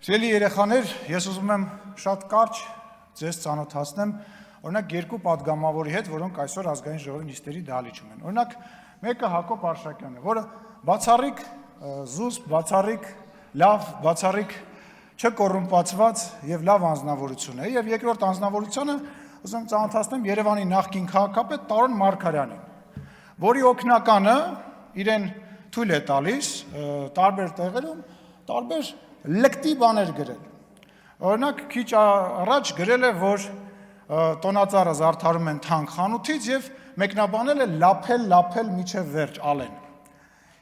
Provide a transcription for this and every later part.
Սիրելի երեխաներ, ես ուզում եմ շատ կարճ ձեզ ծանոթացնեմ օրինակ երկու պատգամավորի հետ, որոնք այսօր ազգային ժողովի նիստերի դահլիճում են։ Օրինակ, մեկը Հակոբ Արշակյանն է, որը բացառիկ զուսպ, բացառիկ լավ, բացառիկ չկոռումպացված եւ լավ անձնավորություն է, եւ երկրորդ անձնավորությունը ուզում եմ ծանոթացնեմ Երևանի նախկին քաղաքապետ Տարոն Մարգարյանին, որի օգնականը իրեն թույլ է տալիս տարբեր տեղերում տարբեր լկտի բաներ գրել։ Օրինակ, քիչ առաջ գրել է, որ տոնածառը զարդարում են թանկ խանութից եւ մեկնաբանել է լափել միջև վերջ ալեն։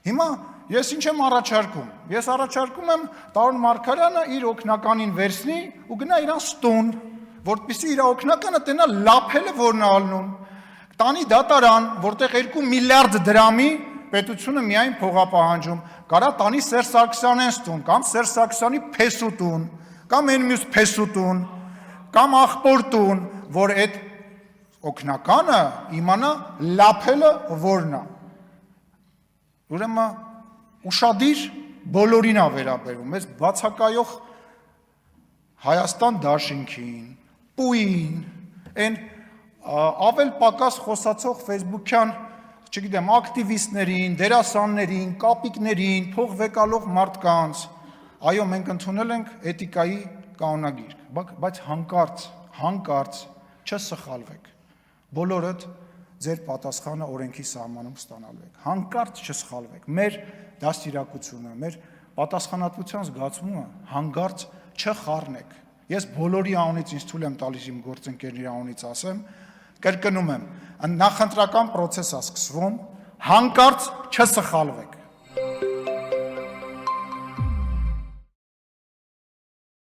Հիմա ես ինչ եմ առաջարկում։ Ես առաջարկում եմ Տարոն Մարգարյանը իր օգնականին վերցնի ու գնա իրան ստուն, որպեսզի իր օգնականը տենա լափելը որն է ալնում։ Տանի դատարան, որտեղ 2 միլիարդ դրամի պետությունը միայն փողապահանջում, կարա տանի Սերժ Սարգսյանեն ստուն, կամ Սերժ Սարգսյանի փեսուտուն, կամ այն մյուս փեսուտուն, կամ աղբորտուն, որ այդ օգնականը իմանա լափելը որն է։ Ուրեմն ուշադիր բոլորին է վերաբերում, այս բացակայող Հայաստան դաշինքին, պույին, այն ավել պակաս խոսացող Facebook-յան, չգիտեմ, ակտիվիստներին, դերասաններին, կապիկներին, փող վեկալող մարդկանց, այո, մենք ընդունել ենք էթիկայի կանոնագիրք, բայց հանկարծ չսխալվեք, բոլորդ ձեր պատասխանը օրենքի սահմանում ստանալու եք, հանկարծ չսխալվեք, մեր դաստիարակությունը, մեր պատասխանատվության զգացումը հանկարծ չխառնեք, ես բոլորի անունից ինձ թույլ եմ տալիս իմ գործընկերների անունից ասեմ, կրկնում եմ, նախընտրական պրոցես է սկսվում, հանկարծ չսխալվեք։